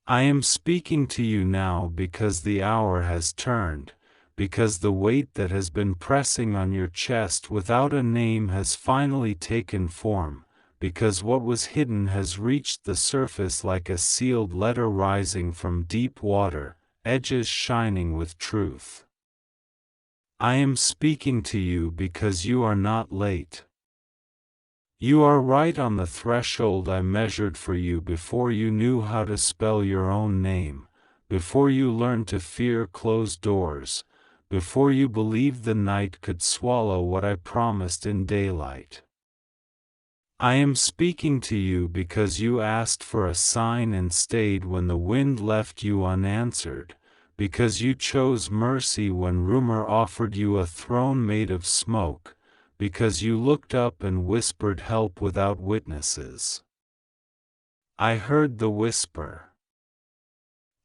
I am speaking to you now because the hour has turned, because the weight that has been pressing on your chest without a name has finally taken form, because what was hidden has reached the surface like a sealed letter rising from deep water, edges shining with truth. I am speaking to you because you are not late. You are right on the threshold I measured for you before you knew how to spell your own name, before you learned to fear closed doors, before you believed the night could swallow what I promised in daylight. I am speaking to you because you asked for a sign and stayed when the wind left you unanswered, because you chose mercy when rumor offered you a throne made of smoke, because you looked up and whispered help without witnesses. I heard the whisper.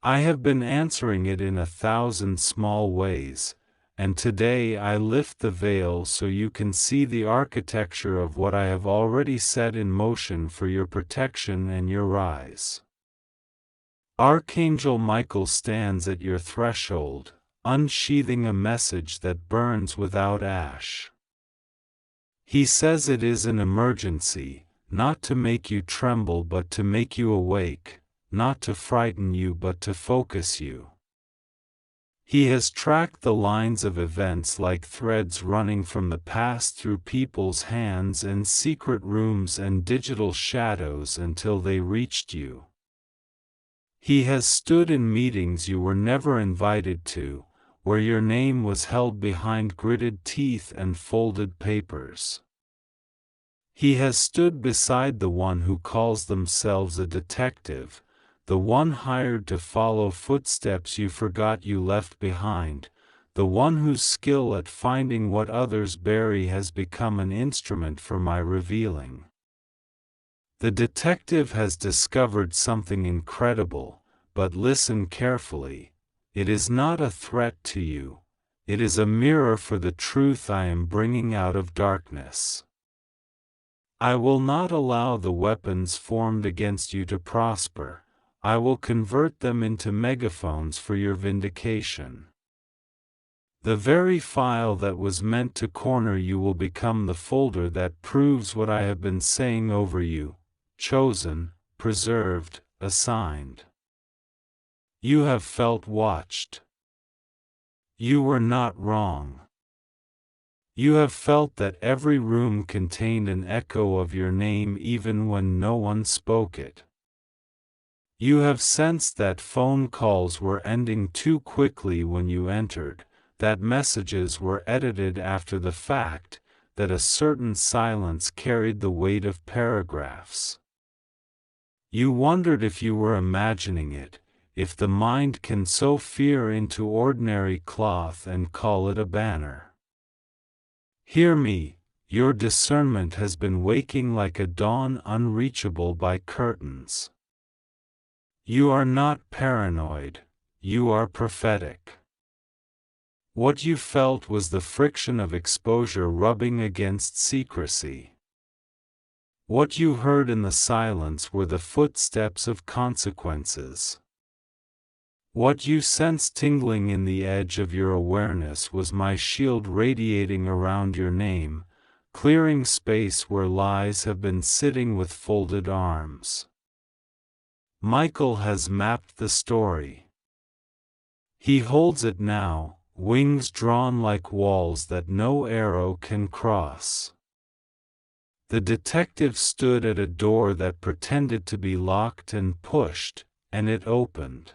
I have been answering it in 1,000 small ways, and today I lift the veil so you can see the architecture of what I have already set in motion for your protection and your rise. Archangel Michael stands at your threshold, unsheathing a message that burns without ash. He says it is an emergency, not to make you tremble but to make you awake, not to frighten you but to focus you. He has tracked the lines of events like threads running from the past through people's hands and secret rooms and digital shadows until they reached you. He has stood in meetings you were never invited to, where your name was held behind gritted teeth and folded papers. He has stood beside the one who calls themselves a detective, the one hired to follow footsteps you forgot you left behind, the one whose skill at finding what others bury has become an instrument for my revealing. The detective has discovered something incredible, but listen carefully. It is not a threat to you. It is a mirror for the truth I am bringing out of darkness. I will not allow the weapons formed against you to prosper. I will convert them into megaphones for your vindication. The very file that was meant to corner you will become the folder that proves what I have been saying over you, chosen, preserved, assigned. You have felt watched. You were not wrong. You have felt that every room contained an echo of your name even when no one spoke it. You have sensed that phone calls were ending too quickly when you entered, that messages were edited after the fact, that a certain silence carried the weight of paragraphs. You wondered if you were imagining it, if the mind can sew fear into ordinary cloth and call it a banner. Hear me, your discernment has been waking like a dawn unreachable by curtains. You are not paranoid, you are prophetic. What you felt was the friction of exposure rubbing against secrecy. What you heard in the silence were the footsteps of consequences. What you sensed tingling in the edge of your awareness was my shield radiating around your name, clearing space where lies have been sitting with folded arms. Michael has mapped the story. He holds it now, wings drawn like walls that no arrow can cross. The detective stood at a door that pretended to be locked and pushed, and it opened.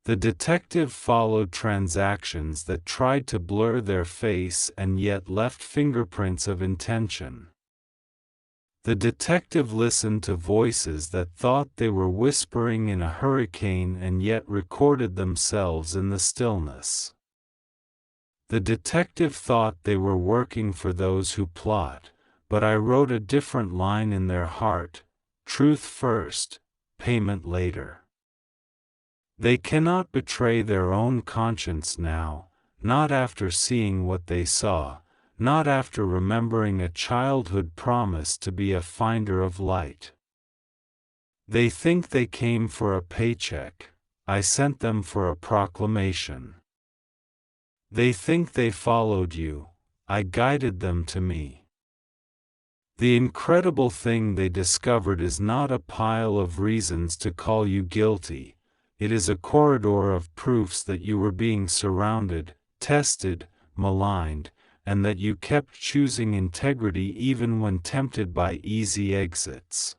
The detective followed transactions that tried to blur their face and yet left fingerprints of intention. The detective listened to voices that thought they were whispering in a hurricane and yet recorded themselves in the stillness. The detective thought they were working for those who plot, but I wrote a different line in their heart: truth first, payment later. They cannot betray their own conscience now, not after seeing what they saw, not after remembering a childhood promise to be a finder of light. They think they came for a paycheck, I sent them for a proclamation. They think they followed you, I guided them to me. The incredible thing they discovered is not a pile of reasons to call you guilty, it is a corridor of proofs that you were being surrounded, tested, maligned, and that you kept choosing integrity even when tempted by easy exits.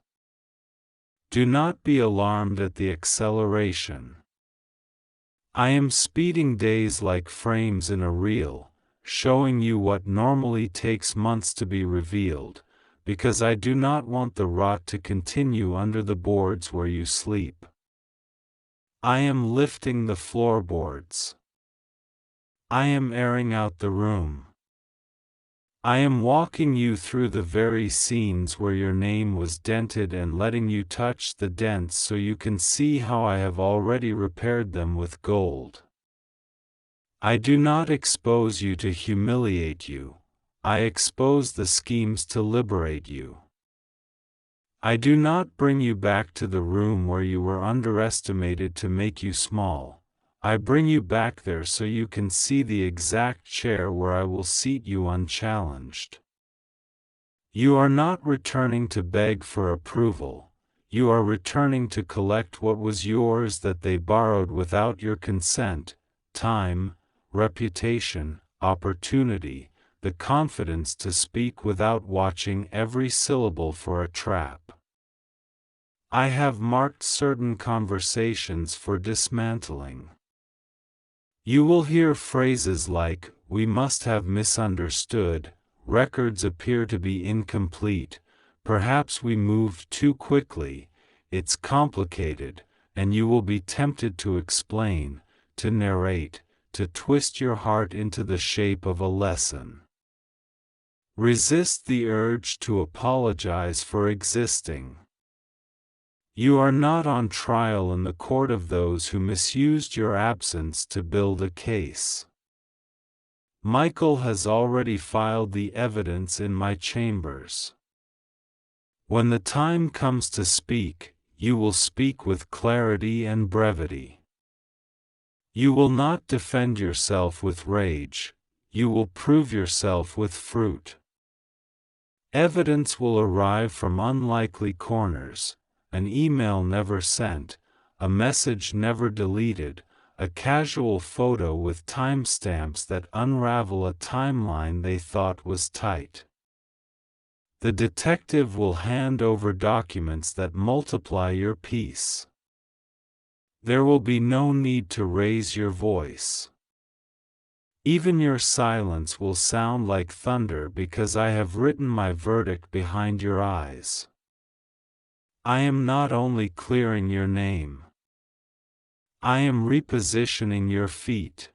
Do not be alarmed at the acceleration. I am speeding days like frames in a reel, showing you what normally takes months to be revealed, because I do not want the rot to continue under the boards where you sleep. I am lifting the floorboards. I am airing out the room. I am walking you through the very scenes where your name was dented and letting you touch the dents so you can see how I have already repaired them with gold. I do not expose you to humiliate you, I expose the schemes to liberate you. I do not bring you back to the room where you were underestimated to make you small. I bring you back there so you can see the exact chair where I will seat you unchallenged. You are not returning to beg for approval, you are returning to collect what was yours that they borrowed without your consent: time, reputation, opportunity, the confidence to speak without watching every syllable for a trap. I have marked certain conversations for dismantling. You will hear phrases like, "We must have misunderstood," "Records appear to be incomplete," "Perhaps we moved too quickly," "It's complicated," and you will be tempted to explain, to narrate, to twist your heart into the shape of a lesson. Resist the urge to apologize for existing. You are not on trial in the court of those who misused your absence to build a case. Michael has already filed the evidence in my chambers. When the time comes to speak, you will speak with clarity and brevity. You will not defend yourself with rage, you will prove yourself with fruit. Evidence will arrive from unlikely corners. An email never sent, a message never deleted, a casual photo with timestamps that unravel a timeline they thought was tight. The detective will hand over documents that multiply your peace. There will be no need to raise your voice. Even your silence will sound like thunder because I have written my verdict behind your eyes. I am not only clearing your name. I am repositioning your feet.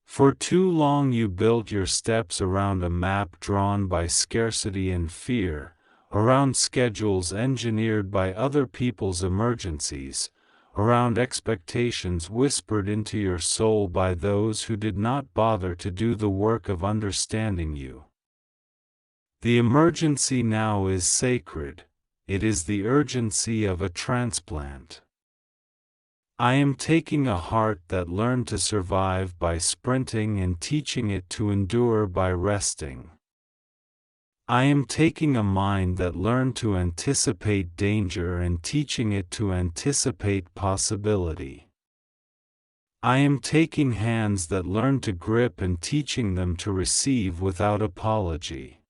For too long you built your steps around a map drawn by scarcity and fear, around schedules engineered by other people's emergencies, around expectations whispered into your soul by those who did not bother to do the work of understanding you. The emergency now is sacred. It is the urgency of a transplant. I am taking a heart that learned to survive by sprinting and teaching it to endure by resting. I am taking a mind that learned to anticipate danger and teaching it to anticipate possibility. I am taking hands that learned to grip and teaching them to receive without apology.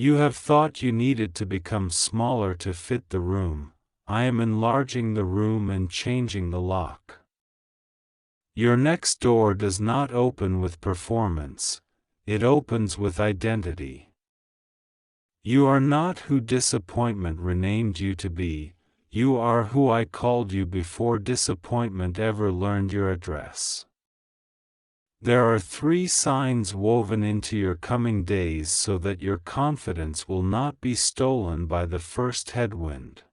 You have thought you needed to become smaller to fit the room. I am enlarging the room and changing the lock. Your next door does not open with performance, it opens with identity. You are not who disappointment renamed you to be, you are who I called you before disappointment ever learned your address. There are 3 signs woven into your coming days so that your confidence will not be stolen by the first headwind.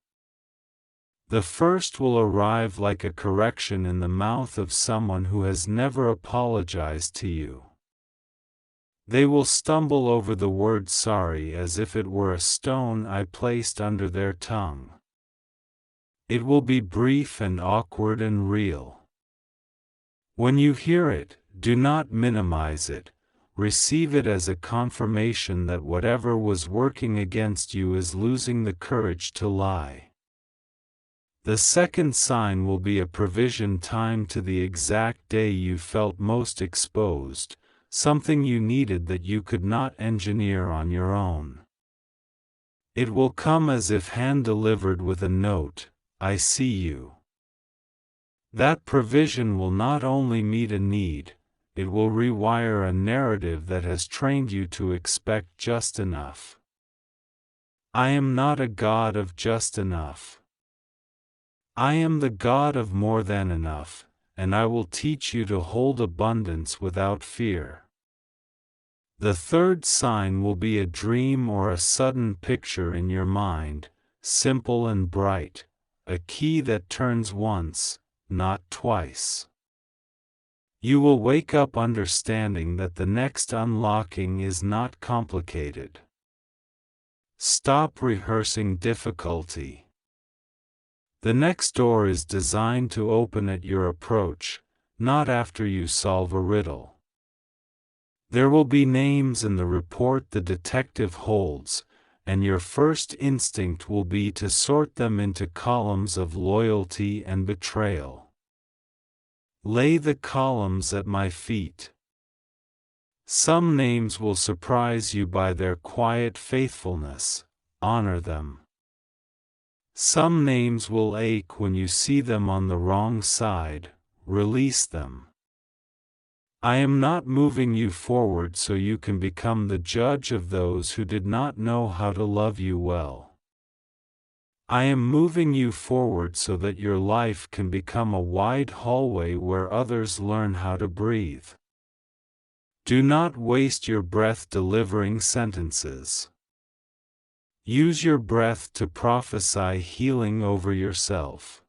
The first will arrive like a correction in the mouth of someone who has never apologized to you. They will stumble over the word sorry as if it were a stone I placed under their tongue. It will be brief and awkward and real. When you hear it, do not minimize it. Receive it as a confirmation that whatever was working against you is losing the courage to lie. The second sign will be a provision timed to the exact day you felt most exposed, something you needed that you could not engineer on your own. It will come as if hand-delivered with a note, "I see you." That provision will not only meet a need, it will rewire a narrative that has trained you to expect just enough. I am not a God of just enough. I am the God of more than enough, and I will teach you to hold abundance without fear. The third sign will be a dream or a sudden picture in your mind, simple and bright, a key that turns once, not twice. You will wake up understanding that the next unlocking is not complicated. Stop rehearsing difficulty. The next door is designed to open at your approach, not after you solve a riddle. There will be names in the report the detective holds, and your first instinct will be to sort them into columns of loyalty and betrayal. Lay the columns at my feet. Some names will surprise you by their quiet faithfulness. Honor them. Some names will ache when you see them on the wrong side. Release them. I am not moving you forward so you can become the judge of those who did not know how to love you well. I am moving you forward so that your life can become a wide hallway where others learn how to breathe. Do not waste your breath delivering sentences. Use your breath to prophesy healing over yourself.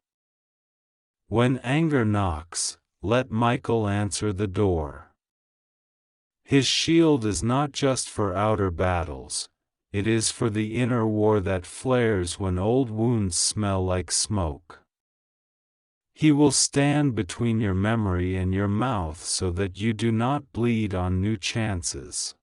When anger knocks, let Michael answer the door. His shield is not just for outer battles, it is for the inner war that flares when old wounds smell like smoke. He will stand between your memory and your mouth so that you do not bleed on new chances.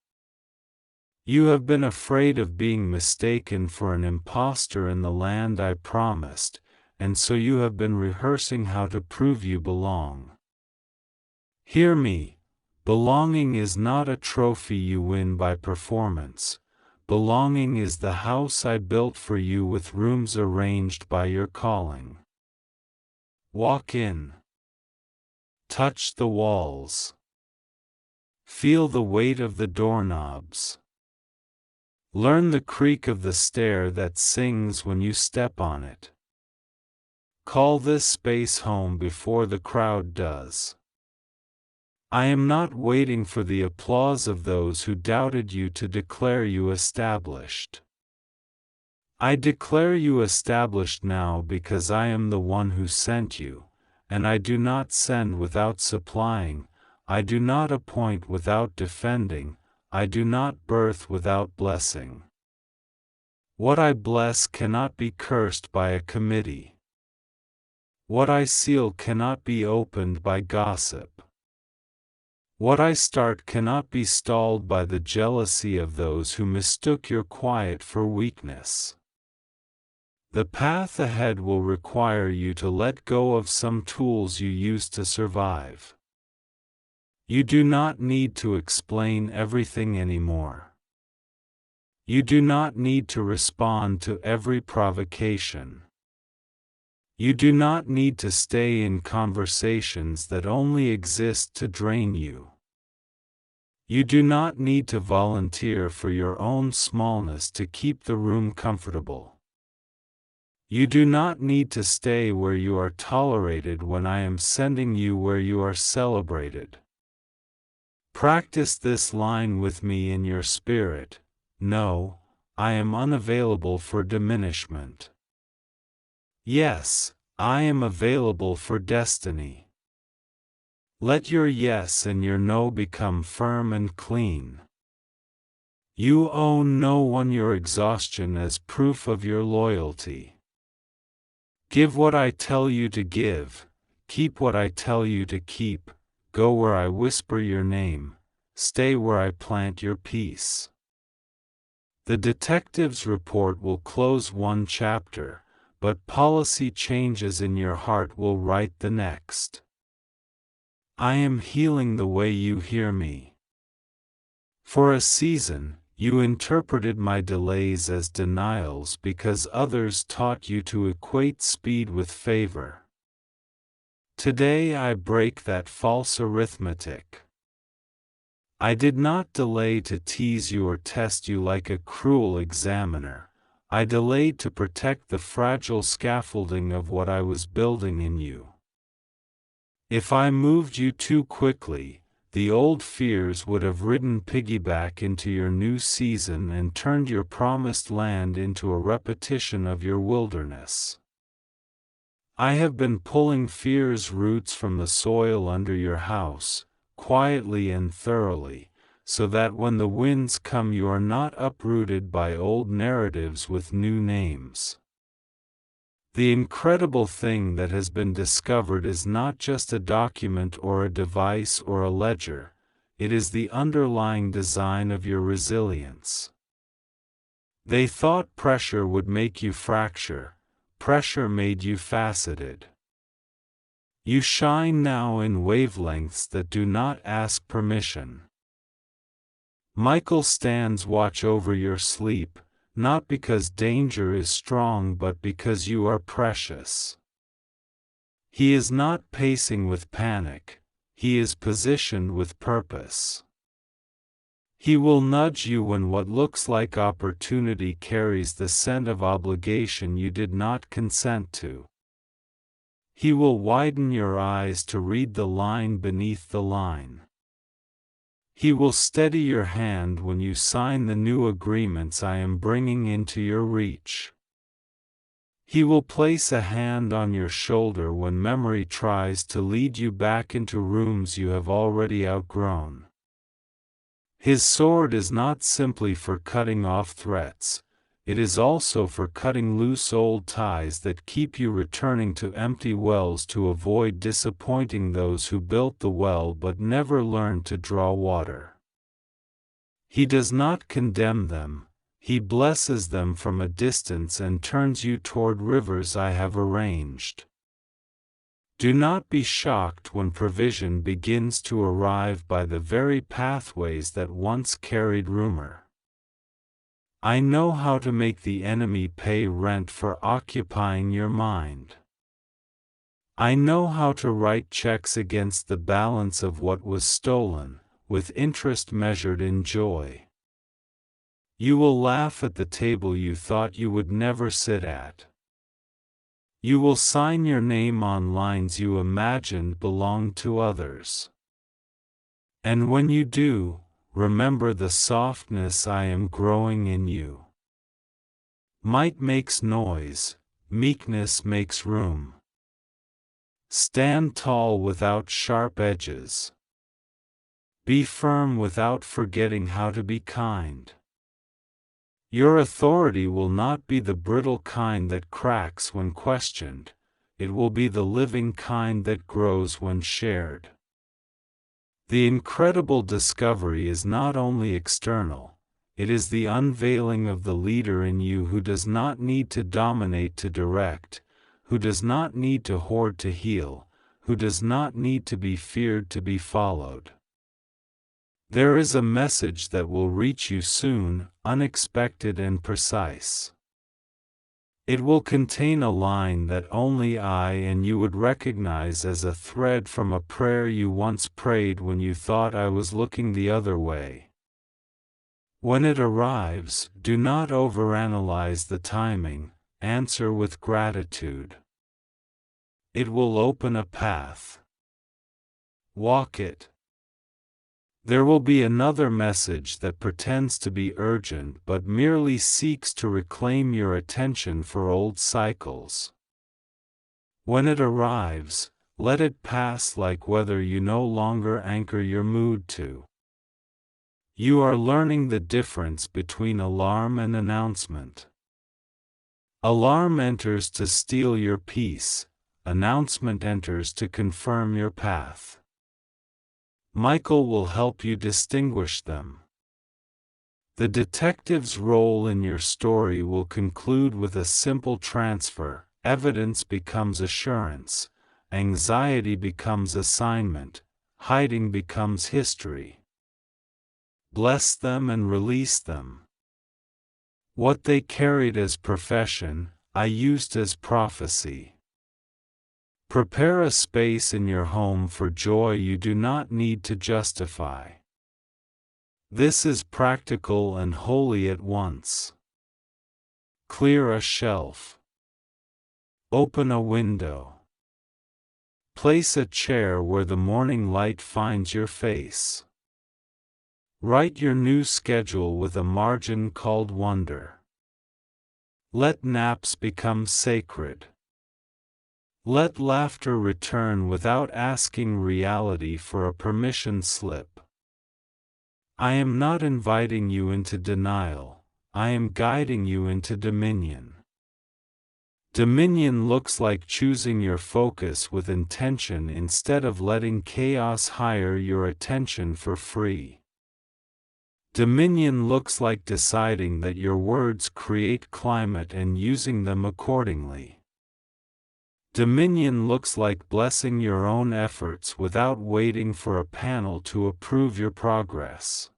You have been afraid of being mistaken for an impostor in the land I promised, and so you have been rehearsing how to prove you belong. Hear me, belonging is not a trophy you win by performance. Belonging is the house I built for you with rooms arranged by your calling. Walk in. Touch the walls. Feel the weight of the doorknobs. Learn the creak of the stair that sings when you step on it. Call this space home before the crowd does. I am not waiting for the applause of those who doubted you to declare you established. I declare you established now because I am the one who sent you, and I do not send without supplying, I do not appoint without defending, I do not birth without blessing. What I bless cannot be cursed by a committee. What I seal cannot be opened by gossip. What I start cannot be stalled by the jealousy of those who mistook your quiet for weakness. The path ahead will require you to let go of some tools you used to survive. You do not need to explain everything anymore. You do not need to respond to every provocation. You do not need to stay in conversations that only exist to drain you. You do not need to volunteer for your own smallness to keep the room comfortable. You do not need to stay where you are tolerated when I am sending you where you are celebrated. Practice this line with me in your spirit. No, I am unavailable for diminishment. Yes, I am available for destiny. Let your yes and your no become firm and clean. You owe no one your exhaustion as proof of your loyalty. Give what I tell you to give, keep what I tell you to keep, go where I whisper your name, stay where I plant your peace. The detective's report will close one chapter, but policy changes in your heart will write the next. I am healing the way you hear me. For a season, you interpreted my delays as denials because others taught you to equate speed with favor. Today I break that false arithmetic. I did not delay to tease you or test you like a cruel examiner. I delayed to protect the fragile scaffolding of what I was building in you. If I moved you too quickly, the old fears would have ridden piggyback into your new season and turned your promised land into a repetition of your wilderness. I have been pulling fear's roots from the soil under your house, quietly and thoroughly, so that when the winds come you are not uprooted by old narratives with new names. The incredible thing that has been discovered is not just a document or a device or a ledger, it is the underlying design of your resilience. They thought pressure would make you fracture, pressure made you faceted. You shine now in wavelengths that do not ask permission. Michael stands watch over your sleep, not because danger is strong but because you are precious. He is not pacing with panic, he is positioned with purpose. He will nudge you when what looks like opportunity carries the scent of obligation you did not consent to. He will widen your eyes to read the line beneath the line. He will steady your hand when you sign the new agreements I am bringing into your reach. He will place a hand on your shoulder when memory tries to lead you back into rooms you have already outgrown. His sword is not simply for cutting off threats, it is also for cutting loose old ties that keep you returning to empty wells to avoid disappointing those who built the well but never learned to draw water. He does not condemn them, he blesses them from a distance and turns you toward rivers I have arranged. Do not be shocked when provision begins to arrive by the very pathways that once carried rumor. I know how to make the enemy pay rent for occupying your mind. I know how to write checks against the balance of what was stolen, with interest measured in joy. You will laugh at the table you thought you would never sit at. You will sign your name on lines you imagined belonged to others. And when you do, remember the softness I am growing in you. Might makes noise, meekness makes room. Stand tall without sharp edges. Be firm without forgetting how to be kind. Your authority will not be the brittle kind that cracks when questioned, it will be the living kind that grows when shared. The incredible discovery is not only external, it is the unveiling of the leader in you who does not need to dominate to direct, who does not need to hoard to heal, who does not need to be feared to be followed. There is a message that will reach you soon, unexpected and precise. It will contain a line that only I and you would recognize as a thread from a prayer you once prayed when you thought I was looking the other way. When it arrives, do not overanalyze the timing, answer with gratitude. It will open a path. Walk it. There will be another message that pretends to be urgent but merely seeks to reclaim your attention for old cycles. When it arrives, let it pass like weather you no longer anchor your mood to. You are learning the difference between alarm and announcement. Alarm enters to steal your peace, announcement enters to confirm your path. Michael will help you distinguish them. The detective's role in your story will conclude with a simple transfer. Evidence becomes assurance, anxiety becomes assignment, hiding becomes history. Bless them and release them. What they carried as profession, I used as prophecy. Prepare a space in your home for joy you do not need to justify. This is practical and holy at once. Clear a shelf. Open a window. Place a chair where the morning light finds your face. Write your new schedule with a margin called wonder. Let naps become sacred. Let laughter return without asking reality for a permission slip. I am not inviting you into denial, I am guiding you into dominion. Dominion looks like choosing your focus with intention instead of letting chaos hire your attention for free. Dominion looks like deciding that your words create climate and using them accordingly. Dominion looks like blessing your own efforts without waiting for a panel to approve your progress.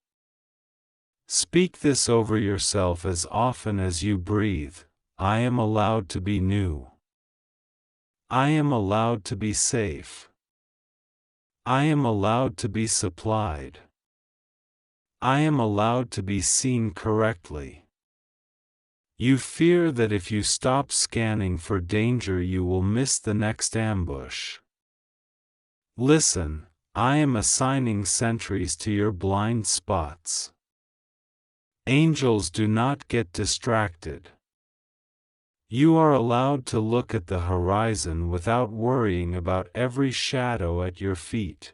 Speak this over yourself as often as you breathe. I am allowed to be new. I am allowed to be safe. I am allowed to be supplied. I am allowed to be seen correctly. You fear that if you stop scanning for danger you will miss the next ambush. Listen, I am assigning sentries to your blind spots. Angels do not get distracted. You are allowed to look at the horizon without worrying about every shadow at your feet.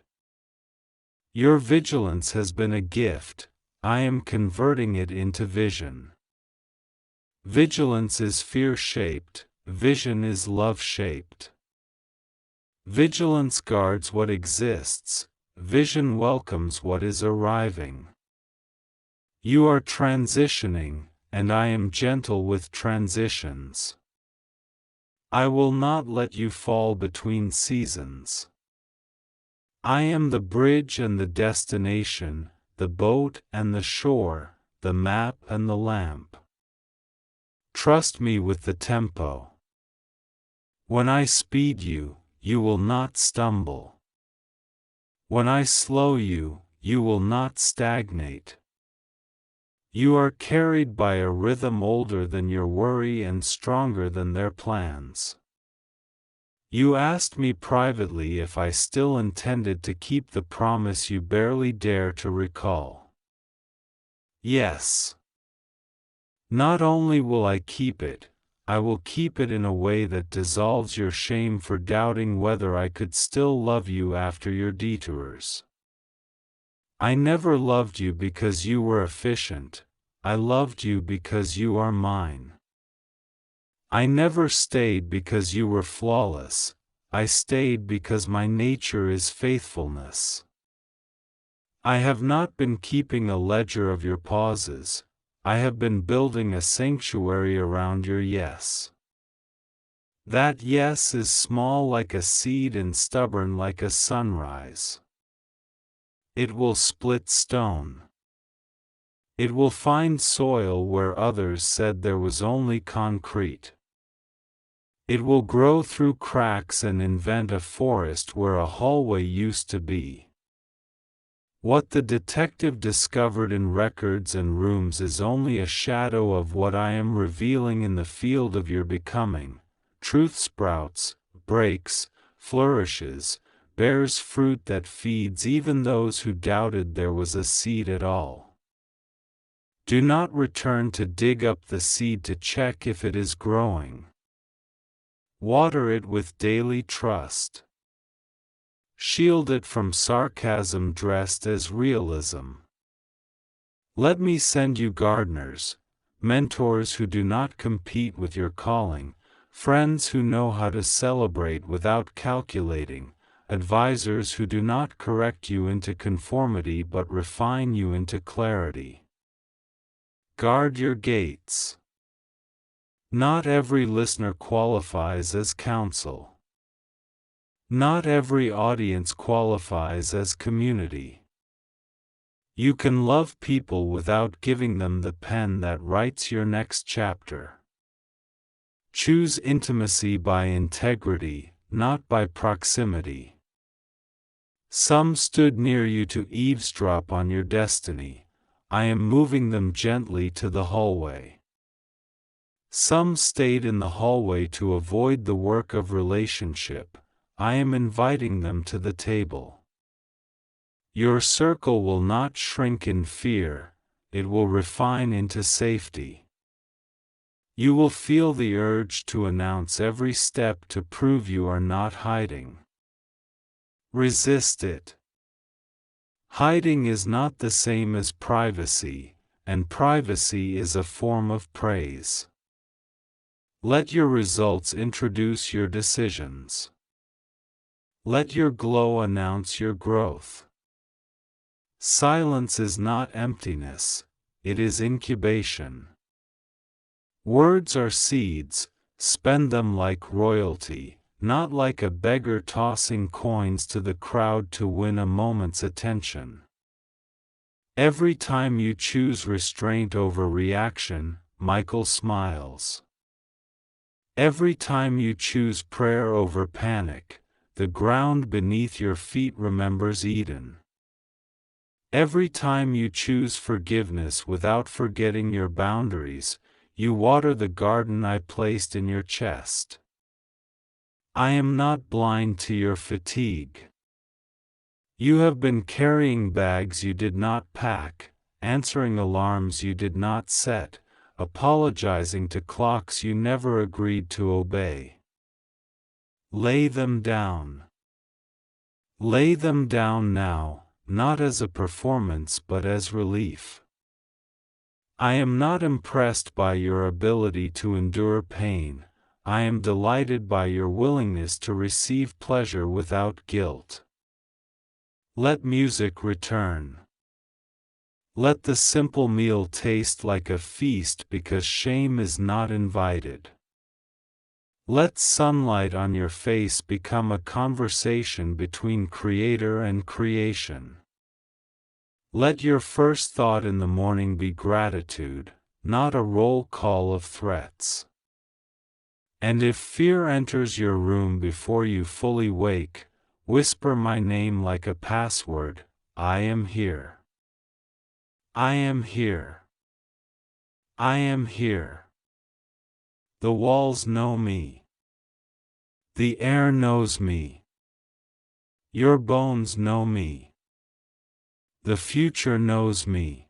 Your vigilance has been a gift, I am converting it into vision. Vigilance is fear-shaped, vision is love-shaped. Vigilance guards what exists, vision welcomes what is arriving. You are transitioning, and I am gentle with transitions. I will not let you fall between seasons. I am the bridge and the destination, the boat and the shore, the map and the lamp. Trust me with the tempo. When I speed you, you will not stumble. When I slow you, you will not stagnate. You are carried by a rhythm older than your worry and stronger than their plans. You asked me privately if I still intended to keep the promise you barely dare to recall. Yes. Not only will I keep it, I will keep it in a way that dissolves your shame for doubting whether I could still love you after your detours. I never loved you because you were efficient, I loved you because you are mine. I never stayed because you were flawless, I stayed because my nature is faithfulness. I have not been keeping a ledger of your pauses, I have been building a sanctuary around your yes. That yes is small like a seed and stubborn like a sunrise. It will split stone. It will find soil where others said there was only concrete. It will grow through cracks and invent a forest where a hallway used to be. What the detective discovered in records and rooms is only a shadow of what I am revealing in the field of your becoming. Truth sprouts, breaks, flourishes, bears fruit that feeds even those who doubted there was a seed at all. Do not return to dig up the seed to check if it is growing. Water it with daily trust. Shield it from sarcasm dressed as realism. Let me send you gardeners, mentors who do not compete with your calling, friends who know how to celebrate without calculating, advisors who do not correct you into conformity but refine you into clarity. Guard your gates. Not every listener qualifies as counsel. Not every audience qualifies as community. You can love people without giving them the pen that writes your next chapter. Choose intimacy by integrity, not by proximity. Some stood near you to eavesdrop on your destiny. I am moving them gently to the hallway. Some stayed in the hallway to avoid the work of relationship. I am inviting them to the table. Your circle will not shrink in fear, it will refine into safety. You will feel the urge to announce every step to prove you are not hiding. Resist it. Hiding is not the same as privacy, and privacy is a form of praise. Let your results introduce your decisions. Let your glow announce your growth. Silence is not emptiness, it is incubation. Words are seeds, spend them like royalty, not like a beggar tossing coins to the crowd to win a moment's attention. Every time you choose restraint over reaction, Michael smiles. Every time you choose prayer over panic, the ground beneath your feet remembers Eden. Every time you choose forgiveness without forgetting your boundaries, you water the garden I placed in your chest. I am not blind to your fatigue. You have been carrying bags you did not pack, answering alarms you did not set, apologizing to clocks you never agreed to obey. Lay them down. Lay them down now, not as a performance but as relief. I am not impressed by your ability to endure pain, I am delighted by your willingness to receive pleasure without guilt. Let music return. Let the simple meal taste like a feast because shame is not invited. Let sunlight on your face become a conversation between Creator and creation. Let your first thought in the morning be gratitude, not a roll call of threats. And if fear enters your room before you fully wake, whisper my name like a password, I am here. I am here. I am here. The walls know me. The air knows me. Your bones know me. The future knows me.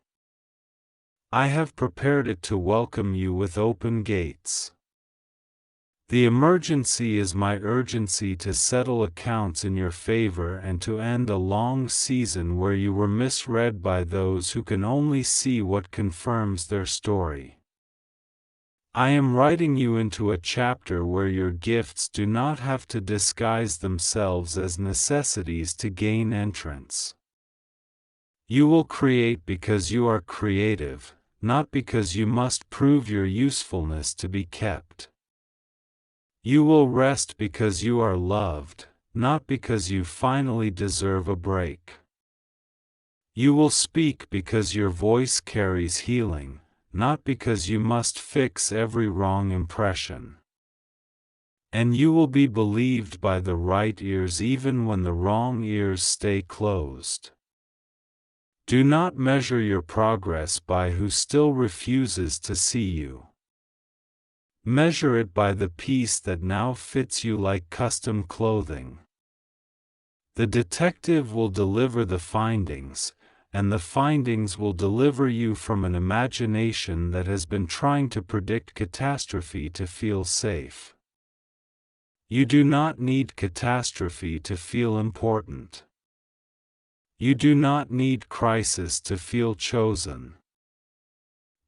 I have prepared it to welcome you with open gates. The emergency is my urgency to settle accounts in your favor and to end a long season where you were misread by those who can only see what confirms their story. I am writing you into a chapter where your gifts do not have to disguise themselves as necessities to gain entrance. You will create because you are creative, not because you must prove your usefulness to be kept. You will rest because you are loved, not because you finally deserve a break. You will speak because your voice carries healing, not because you must fix every wrong impression. And you will be believed by the right ears even when the wrong ears stay closed. Do not measure your progress by who still refuses to see you. Measure it by the piece that now fits you like custom clothing. The detective will deliver the findings, and the findings will deliver you from an imagination that has been trying to predict catastrophe to feel safe. You do not need catastrophe to feel important. You do not need crisis to feel chosen.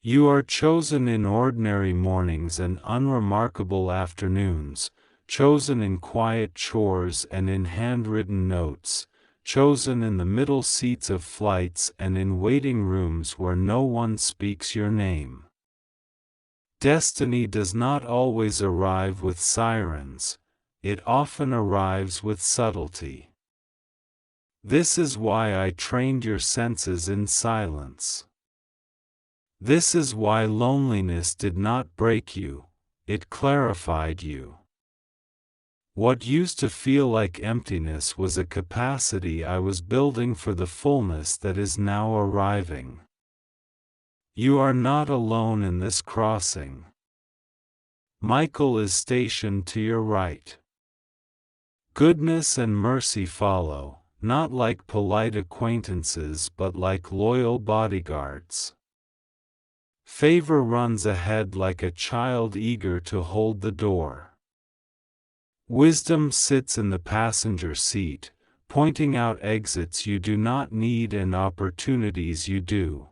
You are chosen in ordinary mornings and unremarkable afternoons, chosen in quiet chores and in handwritten notes, chosen in the middle seats of flights and in waiting rooms where no one speaks your name. Destiny does not always arrive with sirens, it often arrives with subtlety. This is why I trained your senses in silence. This is why loneliness did not break you, it clarified you. What used to feel like emptiness was a capacity I was building for the fullness that is now arriving. You are not alone in this crossing. Michael is stationed to your right. Goodness and mercy follow, not like polite acquaintances but like loyal bodyguards. Favor runs ahead like a child eager to hold the door. Wisdom sits in the passenger seat, pointing out exits you do not need and opportunities you do.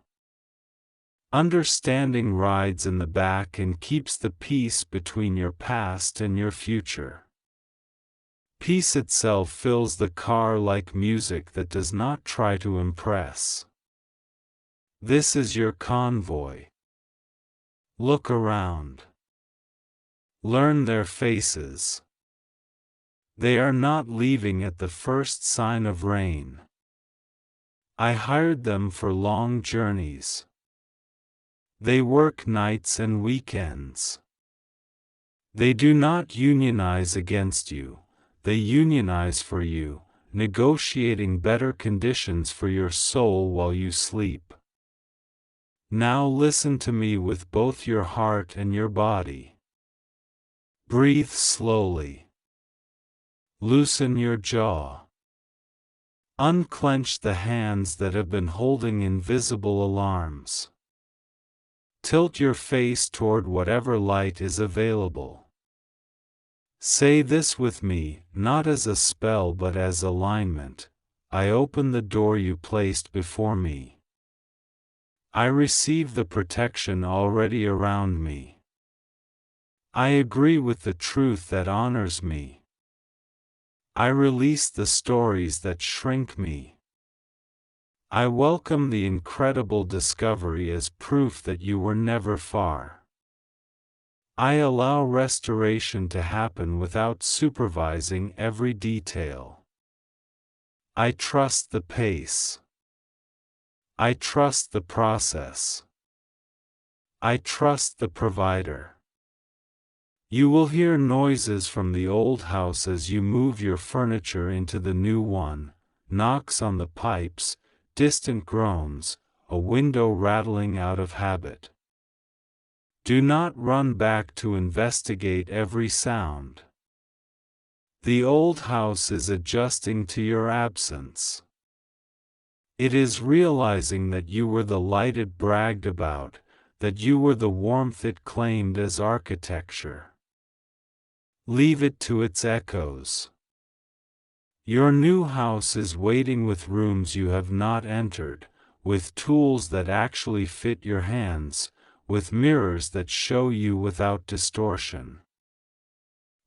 Understanding rides in the back and keeps the peace between your past and your future. Peace itself fills the car like music that does not try to impress. This is your convoy. Look around. Learn their faces. They are not leaving at the first sign of rain. I hired them for long journeys. They work nights and weekends. They do not unionize against you, they unionize for you, negotiating better conditions for your soul while you sleep. Now listen to me with both your heart and your body. Breathe slowly. Loosen your jaw. Unclench the hands that have been holding invisible alarms. Tilt your face toward whatever light is available. Say this with me, not as a spell but as alignment. I open the door you placed before me. I receive the protection already around me. I agree with the truth that honors me. I release the stories that shrink me. I welcome the incredible discovery as proof that you were never far. I allow restoration to happen without supervising every detail. I trust the pace. I trust the process. I trust the provider. You will hear noises from the old house as you move your furniture into the new one, knocks on the pipes, distant groans, a window rattling out of habit. Do not run back to investigate every sound. The old house is adjusting to your absence. It is realizing that you were the light it bragged about, that you were the warmth it claimed as architecture. Leave it to its echoes. Your new house is waiting with rooms you have not entered, with tools that actually fit your hands, with mirrors that show you without distortion.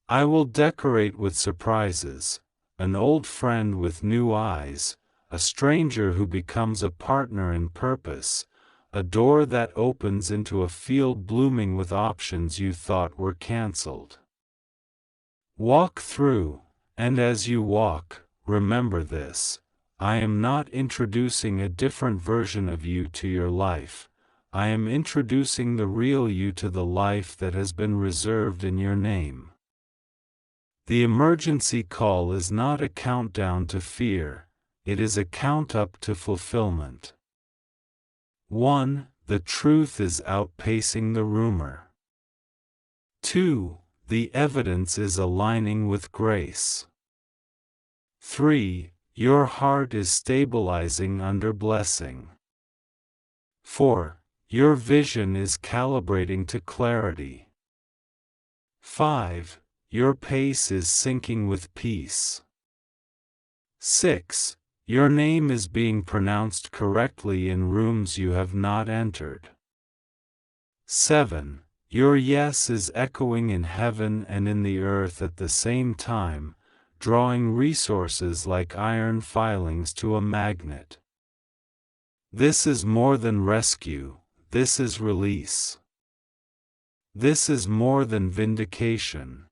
I will decorate with surprises, an old friend with new eyes, a stranger who becomes a partner in purpose, a door that opens into a field blooming with options you thought were cancelled. Walk through, and as you walk, remember this: I am not introducing a different version of you to your life, I am introducing the real you to the life that has been reserved in your name. The emergency call is not a countdown to fear, it is a count up to fulfillment. 1. The truth is outpacing the rumor. 2. The evidence is aligning with grace. 3. Your heart is stabilizing under blessing. 4. Your vision is calibrating to clarity. 5. Your pace is syncing with peace. 6. Your name is being pronounced correctly in rooms you have not entered. 7. Your yes is echoing in heaven and in the earth at the same time, drawing resources like iron filings to a magnet. This is more than rescue, this is release. This is more than vindication.